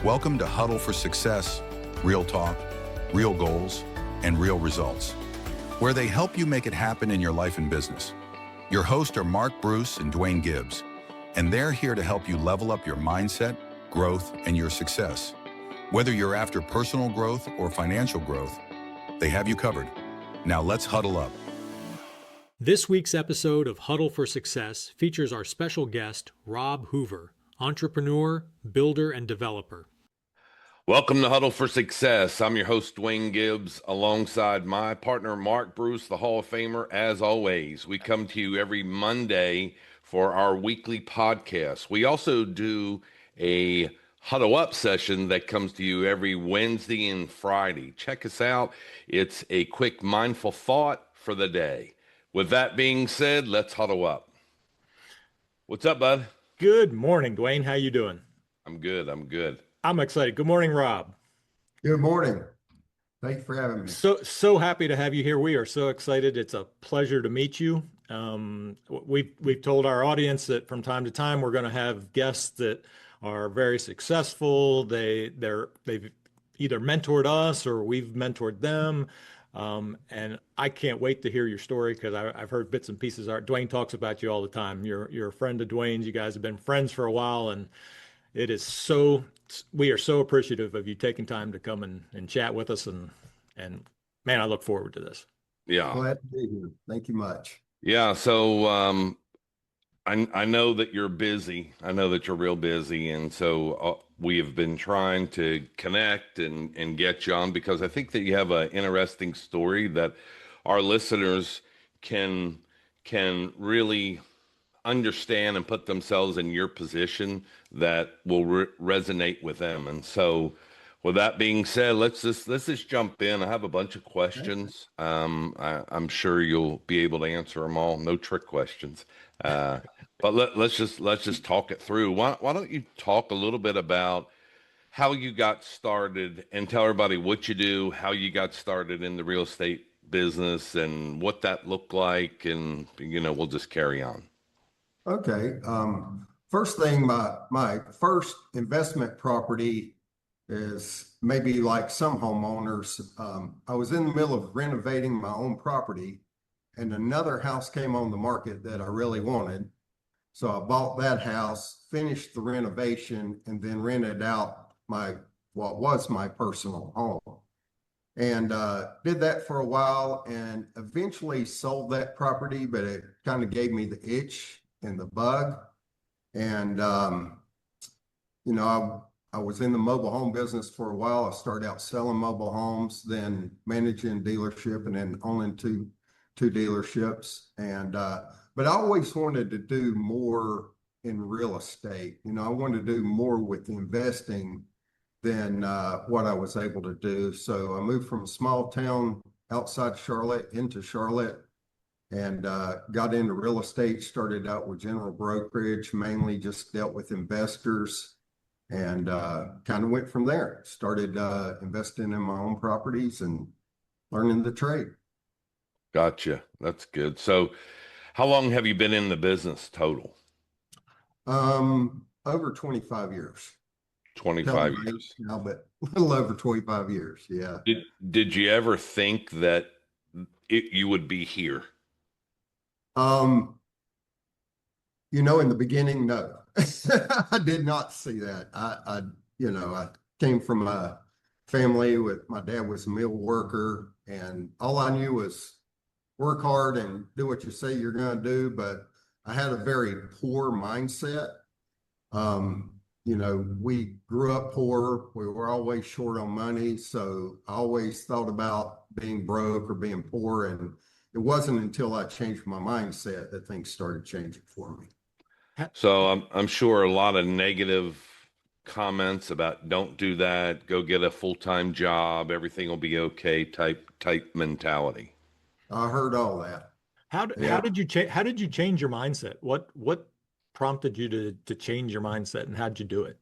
Welcome to Huddle for Success, real talk, real goals, and real results, where they help you make it happen in your life and business. Your hosts are Mark, Bruce, and Duane Gibbs, and they're here to help you level up your mindset, growth, and your success. Whether you're after personal growth or financial growth, they have you covered. Now let's huddle up. This week's episode of Huddle for Success features our special guest, Robb Hoover, entrepreneur, builder, and developer. Welcome to Huddle for Success. I'm your host, Duane Gibbs, alongside my partner, Mark Bruce, the Hall of Famer. As always, we come to you every Monday for our weekly podcast. We also do a Huddle Up session that comes to you every Wednesday and Friday. Check us out. It's a quick mindful thought for the day. With that being said, let's huddle up. What's up, bud? Good morning, Duane. How you doing? I'm good. I'm excited. Good morning, Robb. Good morning. Thank you for having me. So happy to have you here. We are so excited. It's a pleasure to meet you. We've told our audience that from time to time we're going to have guests that are very successful. They've either mentored us or we've mentored them. And I can't wait to hear your story because I've heard bits and pieces. Duane talks about you all the time. You're a friend of Duane's. You guys have been friends for a while, and we are so appreciative of you taking time to come and chat with us. And man, I look forward to this. Yeah. Glad to be here. Thank you much. Yeah. So I know that you're busy. I know that you're real busy. And so we have been trying to connect and get you on because I think that you have an interesting story that our listeners can really understand and put themselves in your position that will resonate with them. And so with that being said, let's just jump in. I have a bunch of questions. I'm sure you'll be able to answer them all. No trick questions. But let's just talk it through. Why don't you talk a little bit about how you got started and tell everybody what you do, how you got started in the real estate business and what that looked like, and we'll just carry on. Okay. First thing, my first investment property is maybe like some homeowners. I was in the middle of renovating my own property and another house came on the market that I really wanted. So I bought that house, finished the renovation, and then rented out what was my personal home. And did that for a while and eventually sold that property, but it kind of gave me the itch and the bug. And, I was in the mobile home business for a while. I started out selling mobile homes, then managing dealership, and then owning two dealerships. And, but I always wanted to do more in real estate. I wanted to do more with investing than what I was able to do. So I moved from a small town outside Charlotte into Charlotte and got into real estate, started out with general brokerage, mainly just dealt with investors, and kind of went from there. Started investing in my own properties and learning the trade. Gotcha. That's good. So how long have you been in the business total? Over 25 years. 25 years. Now, but a little over 25 years. Yeah. Did you ever think that you would be here? In the beginning, no. I did not see that. I came from a family with my dad was a mill worker, and all I knew was work hard and do what you say you're going to do. But I had a very poor mindset. We grew up poor. We were always short on money. So I always thought about being broke or being poor. And it wasn't until I changed my mindset that things started changing for me. So I'm sure a lot of negative comments about don't do that, go get a full-time job, everything will be okay type mentality. I heard all that. How did you change your mindset? What prompted you to change your mindset, and how'd you do it?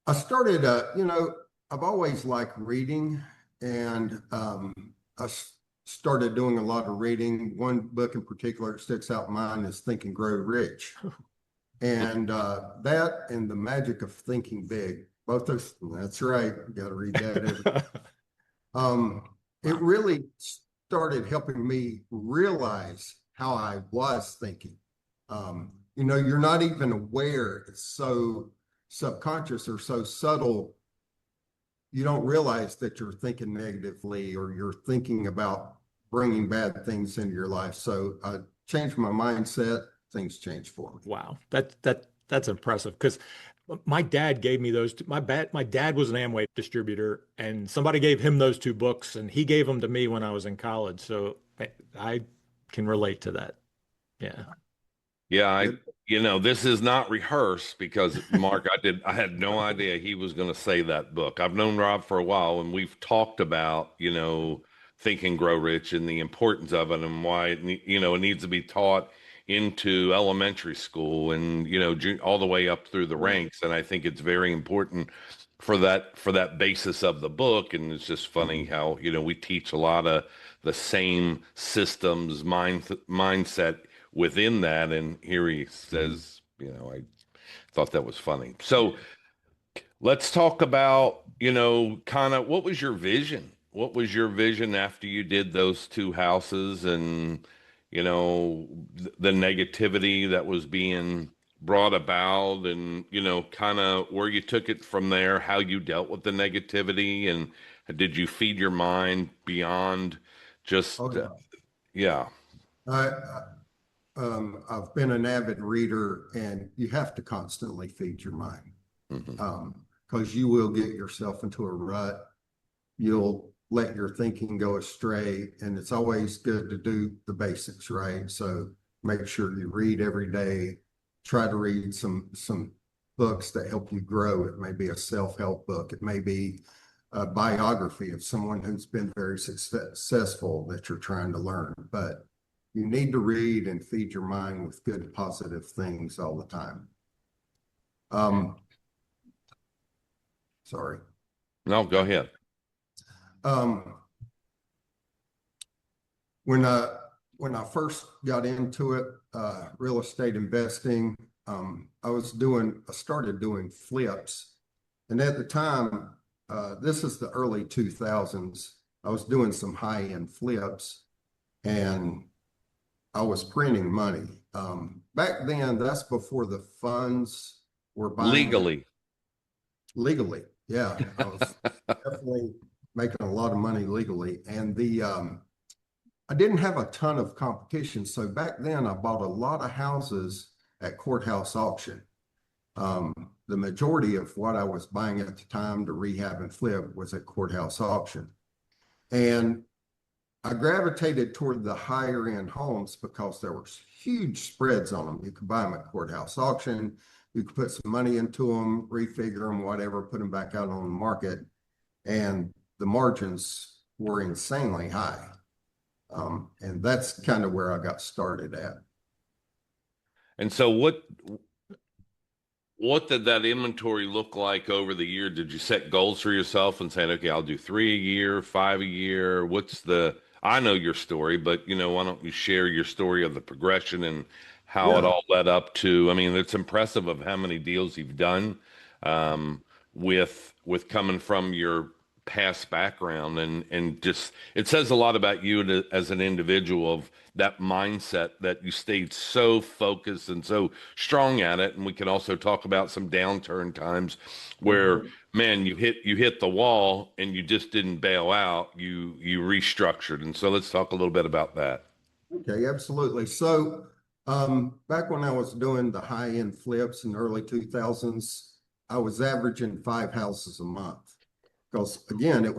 I started, I've always liked reading, and I started doing a lot of reading. One book in particular that sticks out in mind is Think and Grow Rich. And that and The Magic of Thinking Big, both those, that's right, got to read that. It really started helping me realize how I was thinking. You're not even aware, it's so subconscious or so subtle. You don't realize that you're thinking negatively or you're thinking about bringing bad things into your life. So I changed my mindset, things changed for me. Wow, that's impressive because my dad gave me those two. My dad was an Amway distributor, and somebody gave him those two books, and he gave them to me when I was in college. So I can relate to that. Yeah. Yeah, this is not rehearsed because Mark, I had no idea he was going to say that book. I've known Rob for a while and we've talked about, Think and Grow Rich and the importance of it and why it needs to be taught into elementary school and, all the way up through the ranks. And I think it's very important for that basis of the book. And it's just funny how, we teach a lot of the same systems, mindset within that. And here he says, I thought that was funny. So let's talk about, kind of what was your vision? What was your vision after you did those two houses and, the negativity that was being brought about and, kind of where you took it from there, how you dealt with the negativity and did you feed your mind beyond just, yeah. I've been an avid reader, and you have to constantly feed your mind because you will get yourself into a rut. You'll let your thinking go astray, and it's always good to do the basics, right? So make sure you read every day. Try to read some books that help you grow. It may be a self-help book. It may be a biography of someone who's been very successful that you're trying to learn. But you need to read and feed your mind with good, positive things all the time. Sorry. No, go ahead. When I first got into it, real estate investing, I started doing flips. And at the time, this is the early 2000s, I was doing some high-end flips and I was printing money. Back then, that's before the funds were buying. Legally, yeah. I was definitely making a lot of money legally. And I didn't have a ton of competition. So back then, I bought a lot of houses at courthouse auction. The majority of what I was buying at the time to rehab and flip was at courthouse auction. And I gravitated toward the higher end homes because there was huge spreads on them. You could buy them at courthouse auction. You could put some money into them, refigure them, whatever, put them back out on the market. And the margins were insanely high. And that's kind of where I got started at. And so what did that inventory look like over the year? Did you set goals for yourself and saying, okay, I'll do 3 a year, 5 a year? I know your story, but why don't you share your story of the progression and how it all led up to, it's impressive of how many deals you've done, with coming from your past background and just, it says a lot about you as an individual of that mindset that you stayed so focused and so strong at it. And we can also talk about some downturn times where, man, you hit the wall and you just didn't bail out. You restructured. And so let's talk a little bit about that. Okay, absolutely. So back when I was doing the high-end flips in the early 2000s, I was averaging 5 houses a month because, again,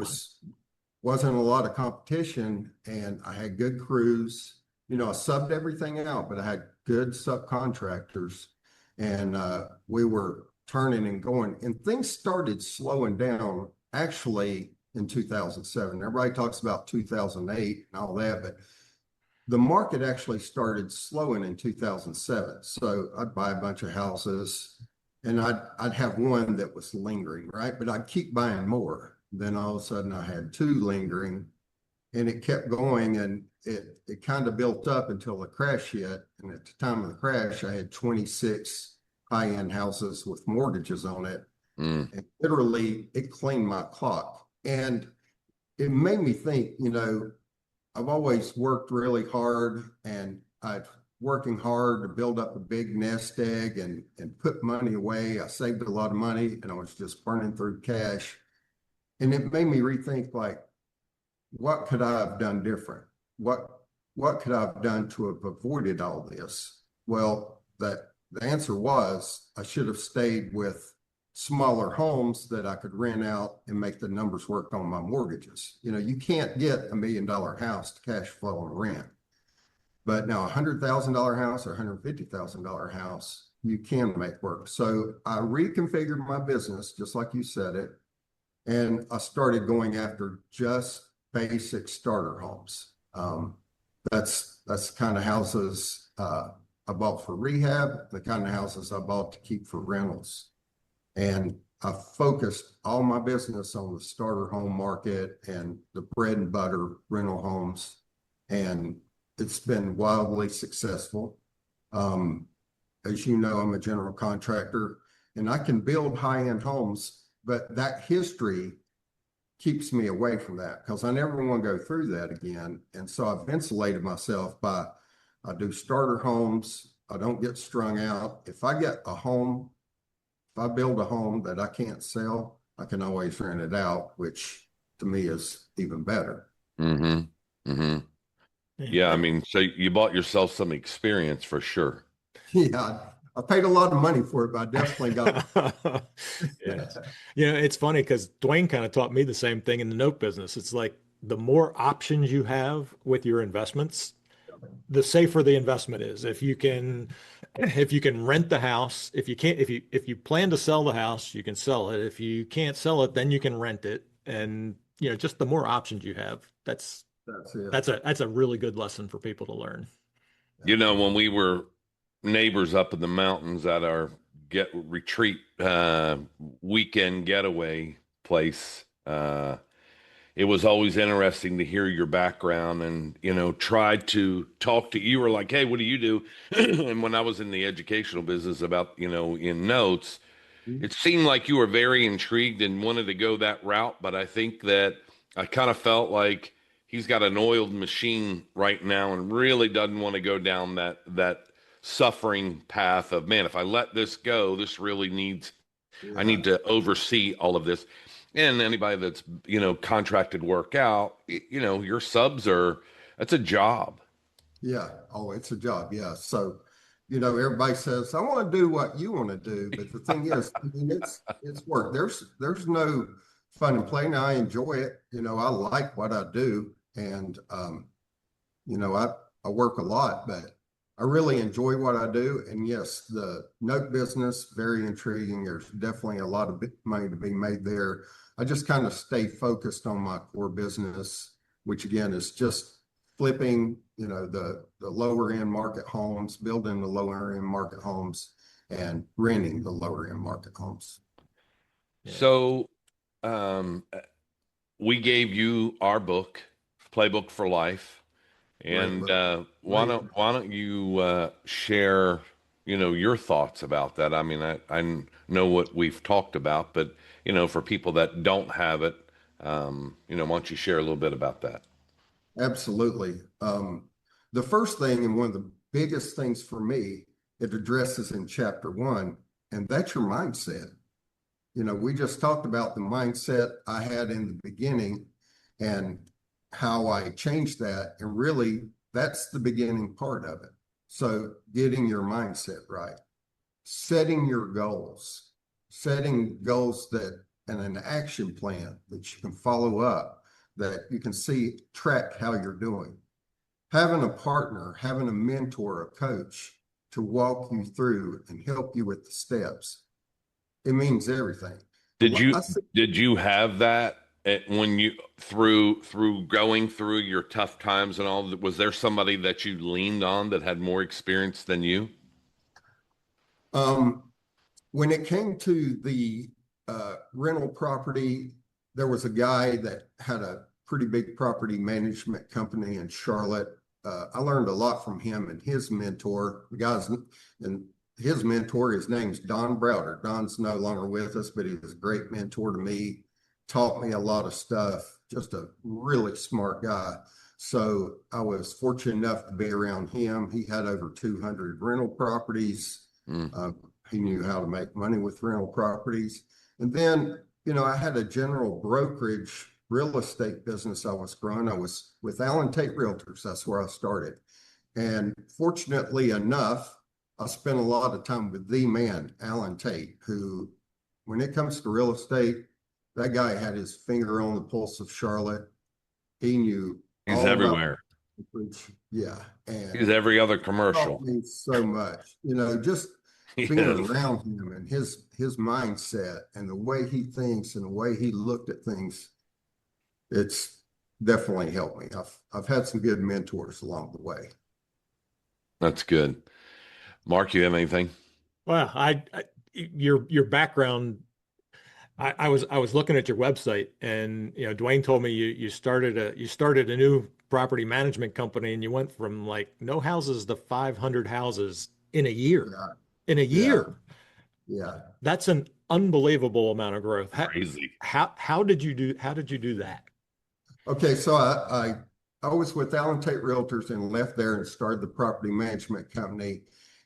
wasn't a lot of competition and I had good crews. I subbed everything out, but I had good subcontractors and we were turning and going, and things started slowing down actually in 2007. Everybody talks about 2008 and all that, but the market actually started slowing in 2007. So I'd buy a bunch of houses and I'd have one that was lingering, right? But I'd keep buying more. Then all of a sudden I had 2 lingering and it kept going and it kind of built up until the crash hit. And at the time of the crash, I had 26 high-end houses with mortgages on it. Mm. And literally, it cleaned my clock. And it made me think, I've always worked really hard, and I've working hard to build up a big nest egg and put money away. I saved a lot of money, and I was just burning through cash. And it made me rethink, like, what could I have done different? What could I have done to have avoided all this? Well, the answer was I should have stayed with smaller homes that I could rent out and make the numbers work on my mortgages. You can't get $1 million house to cash flow on rent. But now $100,000 house or $150,000 house, you can make work. So I reconfigured my business, just like you said it, and I started going after just basic starter homes. That's the kind of houses I bought for rehab, the kind of houses I bought to keep for rentals. And I focused all my business on the starter home market and the bread and butter rental homes. And it's been wildly successful. As you know, I'm a general contractor, and I can build high-end homes, but that history keeps me away from that because I never want to go through that again. And so I've insulated myself by I do starter homes. I don't get strung out. If I build a home that I can't sell, I can always rent it out, which to me is even better. Mm-hmm. Mm-hmm. Yeah, I mean, so you bought yourself some experience for sure. Yeah, I paid a lot of money for it, but I definitely got Yeah. It's funny because Duane kind of taught me the same thing in the note business. It's like the more options you have with your investments, the safer the investment is. If you can rent the house, if you plan to sell the house, you can sell it. If you can't sell it, then you can rent it. And just the more options you have, that's it. that's a really good lesson for people to learn. When we were neighbors up in the mountains at our retreat weekend getaway place, it was always interesting to hear your background and try to talk to you. Were like, hey, what do you do? And when I was in the educational business about in notes, it seemed like you were very intrigued and wanted to go that route. But I think that I kind of felt like he's got an oiled machine right now and really doesn't want to go down that suffering path of, man, if I let this go, this really needs, I need to oversee all of this. And anybody that's, contracted work out, your subs that's a job. Yeah. Oh, it's a job. Yeah. So, everybody says, I want to do what you want to do. But the thing is, I mean, it's work. There's no fun and play. Now I enjoy it. I like what I do. And, I work a lot, but I really enjoy what I do. And yes, the note business, very intriguing. There's definitely a lot of money to be made there. I just kind of stay focused on my core business, which again is just flipping, the lower end market homes, building the lower end market homes, and renting the lower end market homes. So, we gave you our book, Playbook for Life, and why don't you share, your thoughts about that? I mean, I know what we've talked about, but for people that don't have it, why don't you share a little bit about that? Absolutely. The first thing, and one of the biggest things for me, it addresses in chapter 1, and that's your mindset. We just talked about the mindset I had in the beginning and how I changed that. And really, that's the beginning part of it. So getting your mindset right, setting your goals, setting goals and an action plan that you can follow up, that you can track how you're doing. Having a partner, having a mentor, a coach to walk you through and help you with the steps. It means everything. Did you have that when you through going through your tough times and all? Was there somebody that you leaned on that had more experience than you? When it came to the rental property, there was a guy that had a pretty big property management company in Charlotte. I learned a lot from him and his mentor. The guy's, and his mentor, his name's Don Browder. Don's no longer with us, but he was a great mentor to me, taught me a lot of stuff, just a really smart guy. So I was fortunate enough to be around him. He had over 200 rental properties. He knew how to make money with rental properties. And then, I had a general brokerage real estate business I was growing. I was with Allen Tate Realtors. That's where I started. And fortunately enough, I spent a lot of time with the man, Allen Tate, who, when it comes to real estate, that guy had his finger on the pulse of Charlotte. He knew He's all everywhere. about, yeah, and He's every other taught commercial. me so much. Just being around him and his mindset and the way he thinks and the way he looked at things, it's definitely helped me. I've had some good mentors along the way. That's good. Mark, you have anything? Well, your background. I was looking at your website, and Duane told me you started a new property management company, and you went from like no houses to 500 houses in a year. Yeah. In a year. Yeah. That's an unbelievable amount of growth. Crazy. How did you do that? Okay, so I was with Allen Tate Realtors and left there and started the property management company.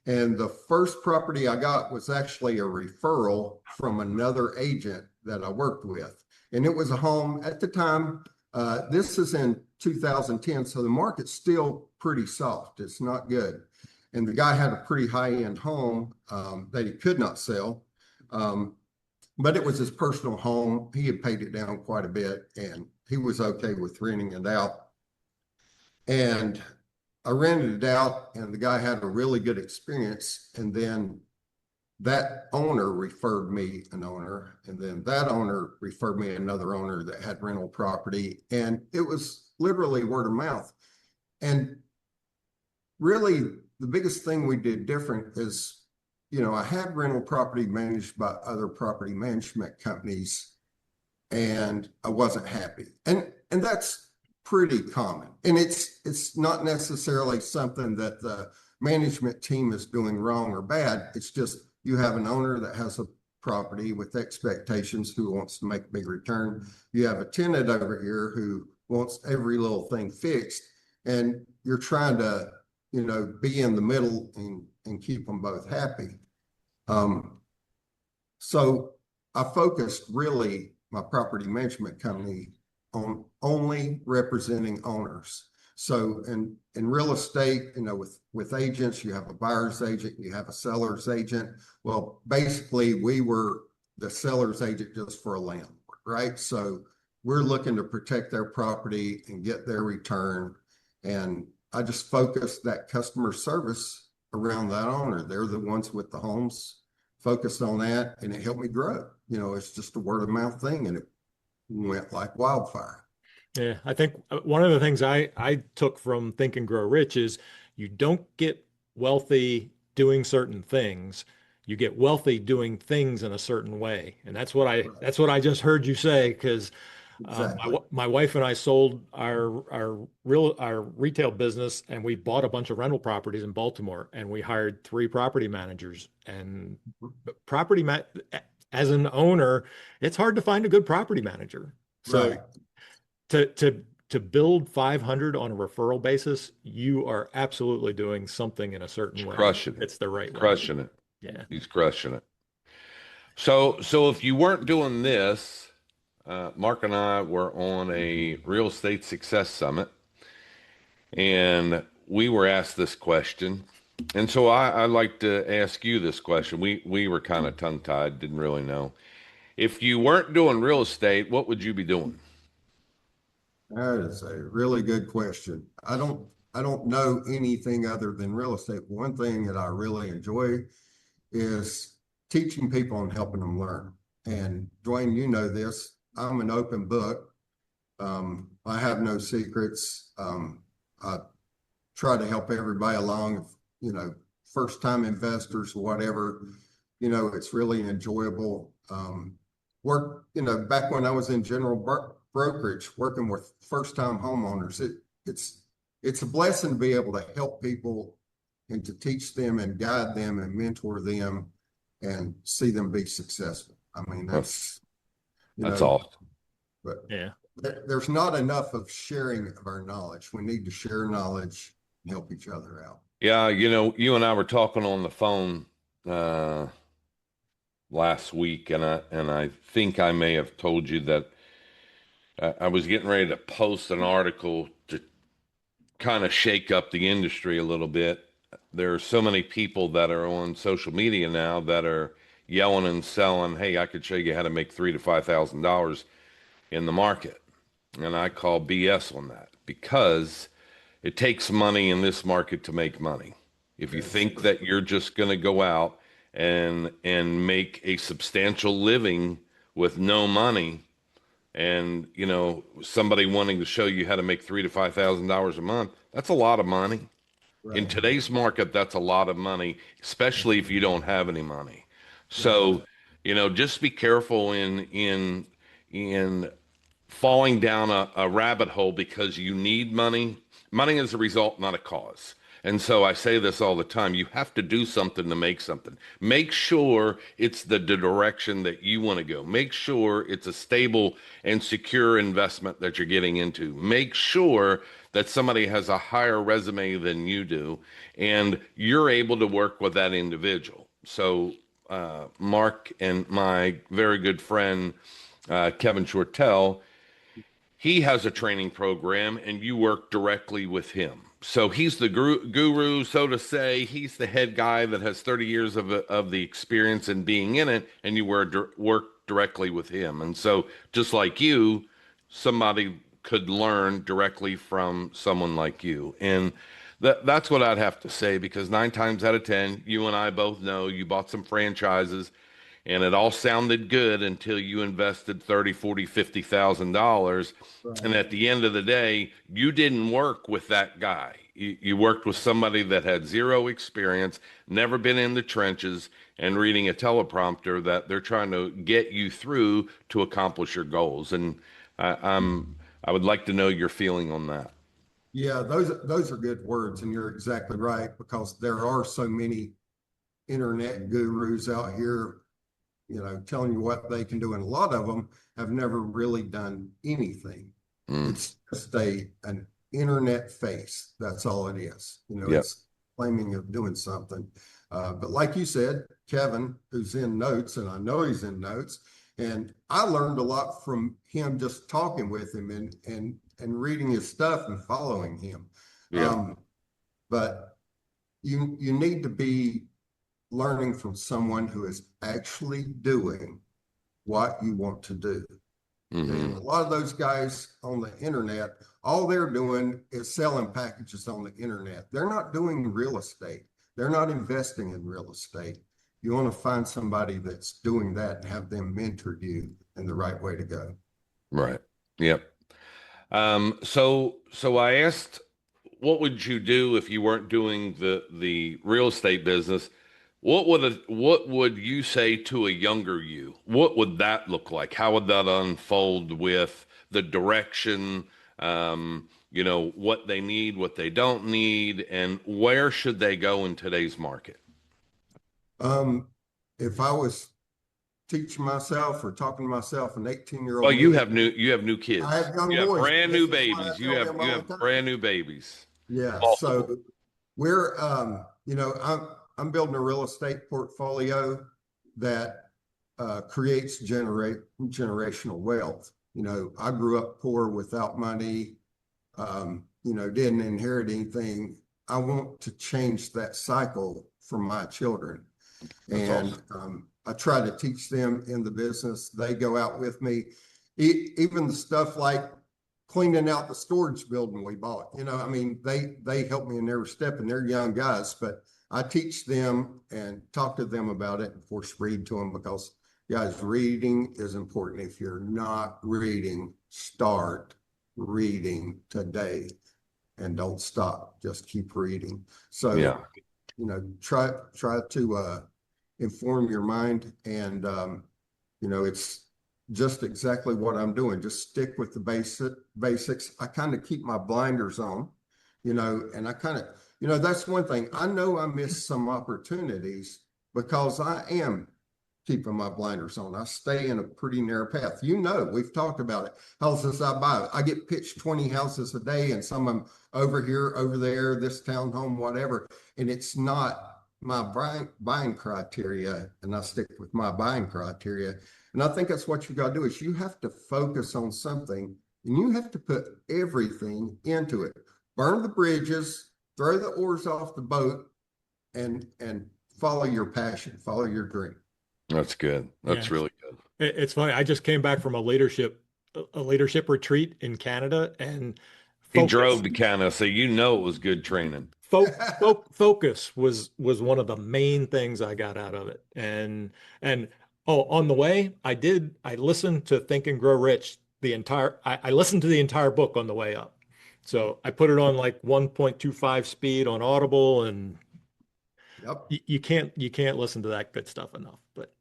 And the first property I got was actually a referral from another agent that I worked with. And it was a home at the time. This is in 2010, so the market's still pretty soft. It's not good. And the guy had a pretty high-end home that he could not sell. But it was his personal home. He had paid it down quite a bit, and he was okay with renting it out. And I rented it out, and the guy had a really good experience. And then that owner referred me an owner, and then that owner referred me another owner that had rental property. And it was literally word of mouth. And really, the biggest thing we did different is, I had rental property managed by other property management companies, and I wasn't happy. And that's pretty common. And it's not necessarily something that the management team is doing wrong or bad. It's just you have an owner that has a property with expectations who wants to make a big return. You have a tenant over here who wants every little thing fixed, and you're trying to, be in the middle and keep them both happy. So I focused really my property management company on only representing owners. So in real estate, with agents, you have a buyer's agent, you have a seller's agent. Well, basically we were the seller's agent just for a landlord, right? So we're looking to protect their property and get their return. And I just focused that customer service around that owner. They're the ones with the homes, focused on that, and it helped me grow. It's just a word of mouth thing, and it went like wildfire. Yeah, I think one of the things I took from Think and Grow Rich is you don't get wealthy doing certain things. You get wealthy doing things in a certain way. And that's what I just heard you say, because Exactly. my wife and I sold our retail business, and we bought a bunch of rental properties in Baltimore, and we hired 3 property managers. And as an owner, it's hard to find a good property manager. So Right. to build 500 on a referral basis, you are absolutely doing something in a certain way. Crushing it. It's the right way. Crushing it. Yeah. He's crushing it. So if you weren't doing this, Mark and I were on a real estate success summit, and we were asked this question. And so I'd like to ask you this question. We were kind of tongue-tied, didn't really know. If you weren't doing real estate, what would you be doing? That is a really good question. I don't know anything other than real estate. One thing that I really enjoy is teaching people and helping them learn. And Duane, you know this, I'm an open book. I have no secrets. I try to help everybody along, first time investors or whatever, it's really enjoyable. Work, back when I was in general brokerage, working with first time homeowners, it's a blessing to be able to help people and to teach them and guide them and mentor them and see them be successful. I mean, that's awesome. But Yeah. there's not enough of sharing of our knowledge. We need to share knowledge and help each other out. Yeah, you and I were talking on the phone last week, and I think I may have told you that I was getting ready to post an article to kind of shake up the industry a little bit. There are so many people that are on social media now that are yelling and selling, "Hey, I could show you how to make $3,000 to $5,000 in the market," and I call BS on that because it takes money in this market to make money. If you think that you're just going to go out and make a substantial living with no money, and somebody wanting to show you how to make $3,000 to $5,000 a month, that's a lot of money. Right. In today's market, that's a lot of money, especially if you don't have any money. So, just be careful in falling down a rabbit hole because you need money. Money is a result, not a cause. And so I say this all the time. You have to do something to make something. Make sure it's the direction that you want to go. Make sure it's a stable and secure investment that you're getting into. Make sure that somebody has a higher resume than you do, and you're able to work with that individual. So Mark and my very good friend, Kevin Shortell, he has a training program and you work directly with him. So he's the guru, so to say. He's the head guy that has 30 years of the experience in being in it, and you work directly with him. And so just like you, somebody could learn directly from someone like you. And that's what I'd have to say, because 9 times out of 10, you and I both know you bought some franchises and it all sounded good until you invested $30,000, $40,000, $50,000. Right. And at the end of the day, you didn't work with that guy. You worked with somebody that had zero experience, never been in the trenches, and reading a teleprompter that they're trying to get you through to accomplish your goals. And I would like to know your feeling on that. Yeah, those are good words, and you're exactly right, because there are so many internet gurus out here, telling you what they can do, and a lot of them have never really done anything. It's just an internet face. That's all it is. Yep. It's claiming of doing something. But like you said, Kevin, who's in notes, and I know he's in notes, and I learned a lot from him just talking with him and reading his stuff and following him. Yeah. But you need to be learning from someone who is actually doing what you want to do. And a lot of those guys on the internet, all they're doing is selling packages on the internet. They're not doing real estate. They're not investing in real estate. You want to find somebody that's doing that and have them mentor you in the right way to go. Right. Yep. So I asked, what would you do if you weren't doing the real estate business? What would you say to a younger you? What would that look like? How would that unfold with the direction, what they need, what they don't need, and where should they go in today's market? If I was teaching myself or talking to myself, an 18-year-old. Well, you have new kids. I have young you have boys. brand new This is what I babies. You tell have them all the time. brand new babies. Yeah. Multiple. So we're, I'm building a real estate portfolio that creates generational wealth. I grew up poor without money, didn't inherit anything. I want to change that cycle for my children. And I try to teach them in the business. They go out with me, even the stuff like cleaning out the storage building we bought. They help me in every step, and they're young guys, but I teach them and talk to them about it, and of course read to them, because guys, reading is important. If you're not reading, start reading today and don't stop. Just keep reading. So, yeah. Try to inform your mind, and it's just exactly what I'm doing. Just stick with the basics. I kind of keep my blinders on. and I kind of, that's one thing. I know I missed some opportunities because I am keeping my blinders on. I stay in a pretty narrow path. We've talked about it. Houses I buy, I get pitched 20 houses a day, and some of them over here, over there, this townhome, whatever. And it's not my buying criteria, and I stick with my buying criteria. And I think that's what you got to do is you have to focus on something, and you have to put everything into it. Burn the bridges, throw the oars off the boat, and follow your passion, follow your dream. That's good. That's really good. It's funny. I just came back from a leadership retreat in Canada, and he drove to Canada, so it was good training. Focus was one of the main things I got out of it. And on the way, I listened to Think and Grow Rich I listened to the entire book on the way up. So I put it on like 1.25 speed on Audible, and you can't listen to that good stuff enough. But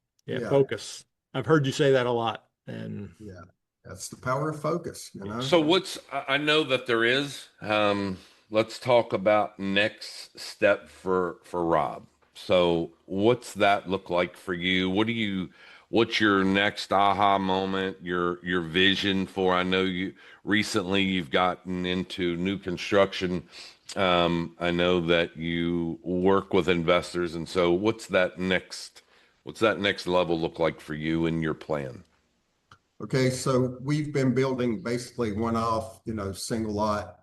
focus. I've heard you say that a lot, and that's the power of focus. So I know that there is. Let's talk about next step for Robb. So what's that look like for you? What's your next aha moment, your vision for, I know you've gotten into new construction. I know that you work with investors. And so what's that next level look like for you and your plan? Okay. So we've been building basically one-off, single lot,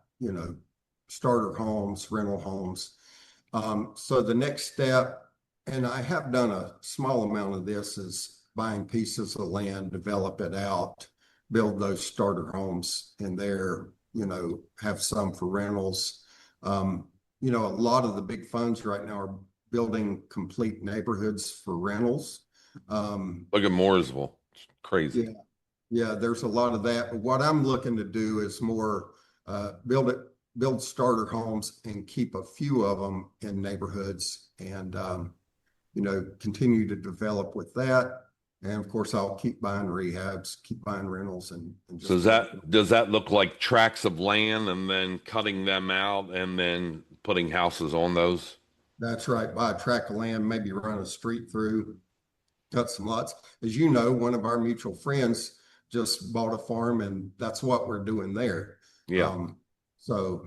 starter homes, rental homes. So the next step, and I have done a small amount of this, is buying pieces of land, develop it out, build those starter homes in there, have some for rentals. A lot of the big funds right now are building complete neighborhoods for rentals. Look at Mooresville. It's crazy. Yeah, there's a lot of that. But what I'm looking to do is more build starter homes and keep a few of them in neighborhoods, and continue to develop with that. And of course, I'll keep buying rehabs, keep buying rentals, and so does that look like tracts of land and then cutting them out and then putting houses on those? That's right. Buy a tract of land, maybe run a street through, cut some lots. As you know, one of our mutual friends just bought a farm, and that's what we're doing there. Yeah. So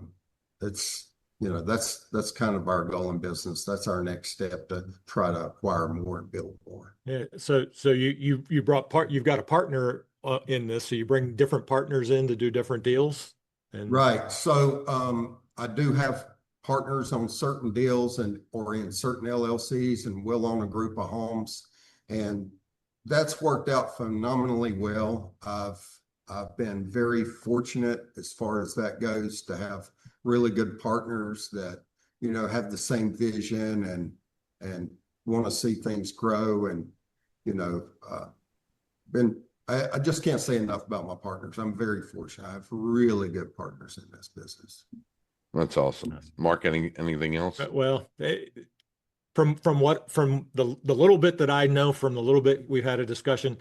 it's, that's kind of our goal in business. That's our next step, to try to acquire more and build more. Yeah. So you've got a partner in this, so you bring different partners in to do different deals. Right. So I do have partners on certain deals or in certain LLCs, and we'll own a group of homes, and that's worked out phenomenally well. I've been very fortunate as far as that goes, to have really good partners that, have the same vision and want to see things grow. And, I just can't say enough about my partners. I'm very fortunate. I have really good partners in this business. That's awesome. Mark, anything else? Well, from the little bit that I know, from the little bit we've had a discussion,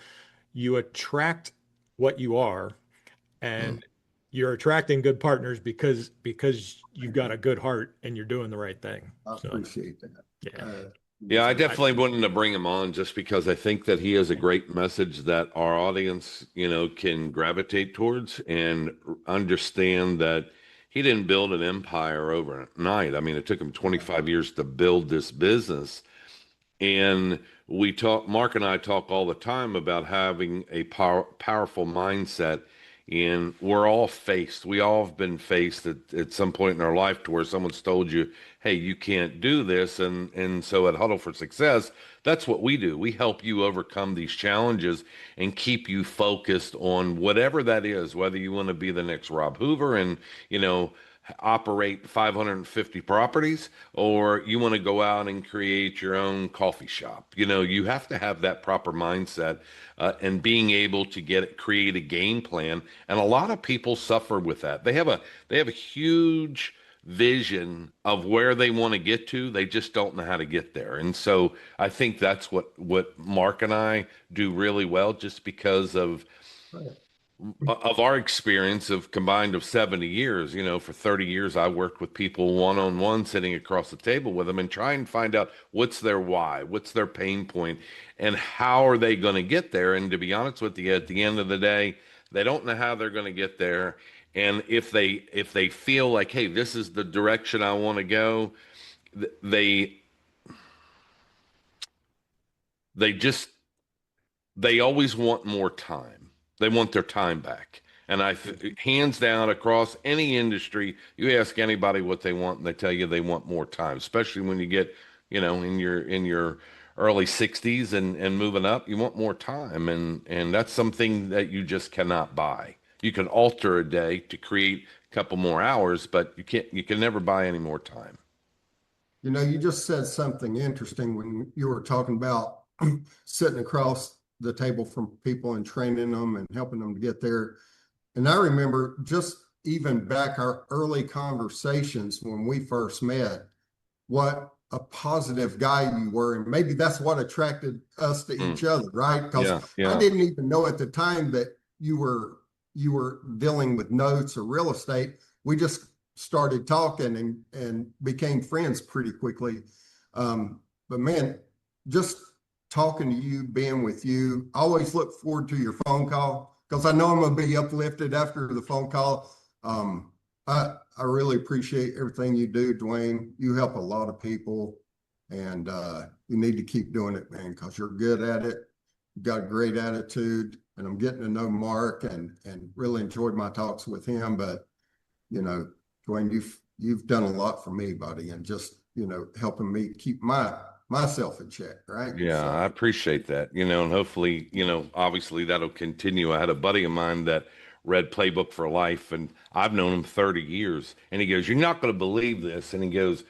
you attract what you are, and you're attracting good partners because you've got a good heart and you're doing the right thing. I appreciate that. Yeah, I definitely wanted to bring him on just because I think that he has a great message that our audience, can gravitate towards, and understand that he didn't build an empire overnight. I mean, it took him 25 years to build this business. And Mark and I talk all the time about having a powerful mindset. And we all have been faced at some point in our life to where someone's told you, hey, you can't do this. And so at Huddle for Success, that's what we do. We help you overcome these challenges and keep you focused on whatever that is, whether you want to be the next Robb Hoover and, operate 550 properties, or you want to go out and create your own coffee shop. You have to have that proper mindset, and being able to create a game plan. And a lot of people suffer with that. They have a huge vision of where they want to get to. They just don't know how to get there. And so I think that's what Mark and I do really well, just because of of our experience of combined of 70 years, for 30 years, I worked with people one-on-one sitting across the table with them and trying to find out what's their why, what's their pain point, and how are they going to get there. And to be honest with you, at the end of the day, they don't know how they're going to get there. And if they feel like, hey, this is the direction I want to go, they they just they always want more time. They want their time back. And hands down, across any industry, you ask anybody what they want, and they tell you they want more time. Especially when you get, in your early 60s and moving up, you want more time, and that's something that you just cannot buy. You can alter a day to create a couple more hours, but you can never buy any more time. You just said something interesting when you were talking about sitting across the table from people and training them and helping them to get there. And I remember just even back our early conversations when we first met, what a positive guy you were. And maybe that's what attracted us to each other, right? Because I didn't even know at the time that you were dealing with notes or real estate. We just started talking and became friends pretty quickly. But man, just talking to you, being with you, I always look forward to your phone call because I know I'm going to be uplifted after the phone call. I really appreciate everything you do, Duane. You help a lot of people, and you need to keep doing it, man, because you're good at it. You've got a great attitude, and I'm getting to know Mark and really enjoyed my talks with him. But, Duane, you've done a lot for me, buddy, and just, helping me keep myself in check, right? Yeah, So, I appreciate that. And hopefully, obviously that'll continue. I had a buddy of mine that read Playbook for Life, and I've known him 30 years. And he goes, "You're not going to believe this." And he goes,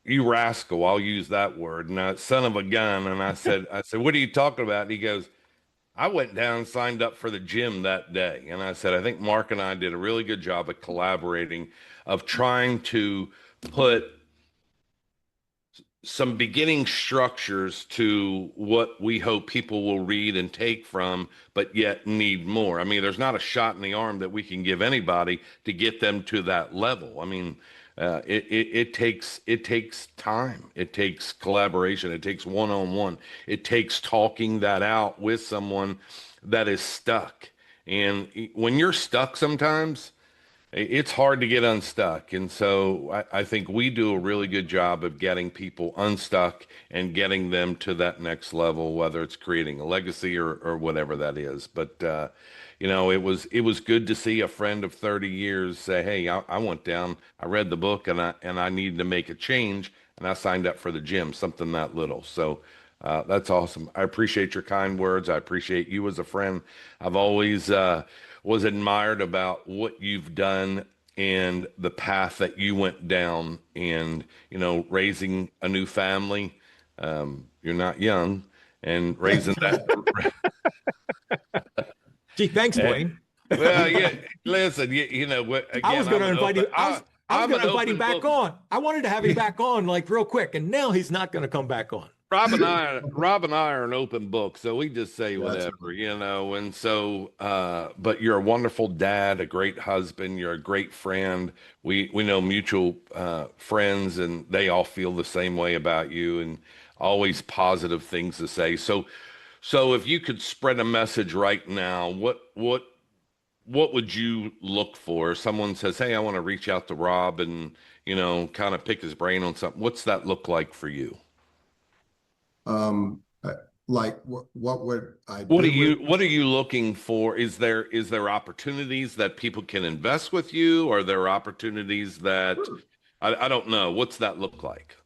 "You rascal," I'll use that word, and son of a gun. And I said, "What are you talking about?" And he goes, "I went down and signed up for the gym that day." And I said, "I think Mark and I did a really good job at collaborating, of trying to put some beginning structures to what we hope people will read and take from, but yet need more." I mean, there's not a shot in the arm that we can give anybody to get them to that level. I mean, it takes time, it takes collaboration, it takes one-on-one, it takes talking that out with someone that is stuck. And when you're stuck, sometimes it's hard to get unstuck. And so I think we do a really good job of getting people unstuck and getting them to that next level, whether it's creating a legacy or whatever that is. But, it was good to see a friend of 30 years say, "Hey, I went down, I read the book, and I needed to make a change, and I signed up for the gym," something that little. So that's awesome. I appreciate your kind words. I appreciate you as a friend. I've always was admired about what you've done and the path that you went down, and raising a new family. You're not young, and raising that. Gee, thanks, Duane. Well, yeah. Listen, again, I was going to invite him. I was I'm going to an invite him open back book. on. I wanted to have him back on like real quick, and now he's not going to come back on. Rob and I are an open book, so we just say whatever, And so, but you're a wonderful dad, a great husband, you're a great friend. We know mutual friends, and they all feel the same way about you, and always positive things to say. So if you could spread a message right now, what would you look for? If someone says, "Hey, I want to reach out to Rob and kind of pick his brain on something," what's that look like for you? like what would I What are do? you looking for? Is there opportunities that people can invest with you? Are there opportunities that I don't know? What's that look like?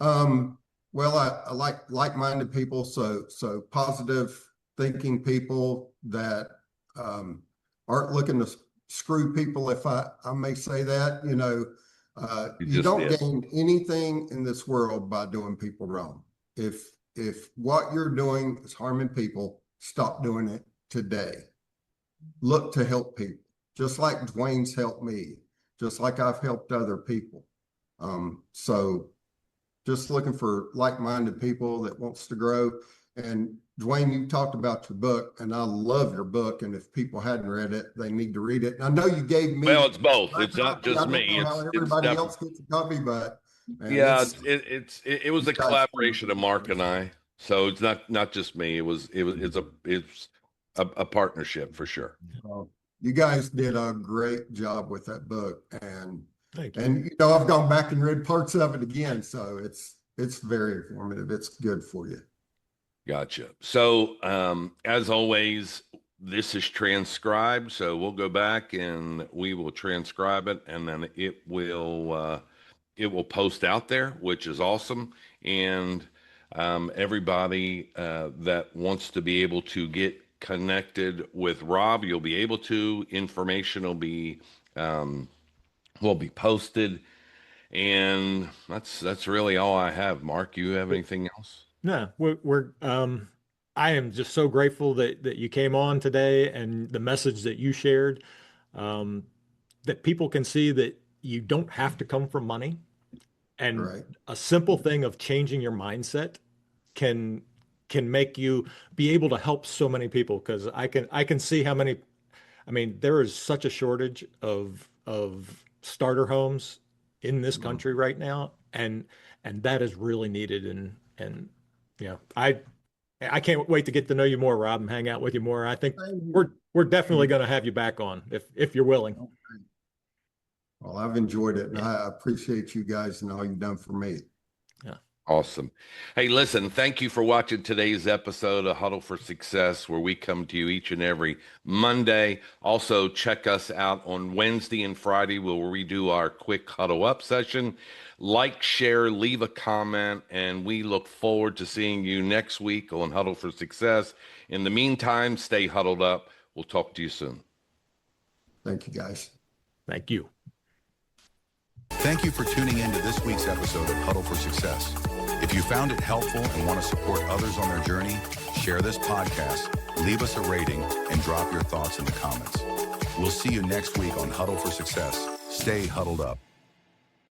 Well, I like-minded people, so positive thinking people that aren't looking to screw people, if I may say that. You You just don't did. gain anything in this world by doing people wrong. If what you're doing is harming people, stop doing it today. Look to help people, just like Duane's helped me, just like I've helped other people. So just looking for like-minded people that wants to grow. And Duane, you talked about your book, and I love your book. And if people hadn't read it, they need to read it. And I know you gave me. Well, it's both. It's not just I don't me. know how everybody else gets a copy, but man, Yeah, it was a guys- collaboration of Mark and I. So it's not just me. It's a partnership for sure. You guys did a great job with that book, and Thank you. you know, I've gone back and read parts of it again, so it's very informative. It's good for you. Gotcha. So as always, this is transcribed. So we'll go back and we will transcribe it, and then it will post out there, which is awesome. And everybody that wants to be able to get connected with Robb, you'll be able to. Information will be posted, and that's really all I have. Mark, you have anything else? No, I am just so grateful that you came on today and the message that you shared, that people can see that you don't have to come from money, and Right. a simple thing of changing your mindset can make you be able to help so many people. Because I can see how many. I mean, there is such a shortage of starter homes in this country right now, and that is really needed. And yeah, I can't wait to get to know you more, Robb, and hang out with you more. I think we're definitely going to have you back on if you're willing. Well, I've enjoyed it, and I appreciate you guys and all you've done for me. Yeah. Awesome. Hey, listen, thank you for watching today's episode of Huddle for Success, where we come to you each and every Monday. Also, check us out on Wednesday and Friday. We'll redo our quick huddle up session. Like, share, leave a comment, and we look forward to seeing you next week on Huddle for Success. In the meantime, stay huddled up. We'll talk to you soon. Thank you, guys. Thank you. Thank you for tuning in to this week's episode of Huddle for Success. If you found it helpful and want to support others on their journey, share this podcast, leave us a rating, and drop your thoughts in the comments. We'll see you next week on Huddle for Success. Stay huddled up.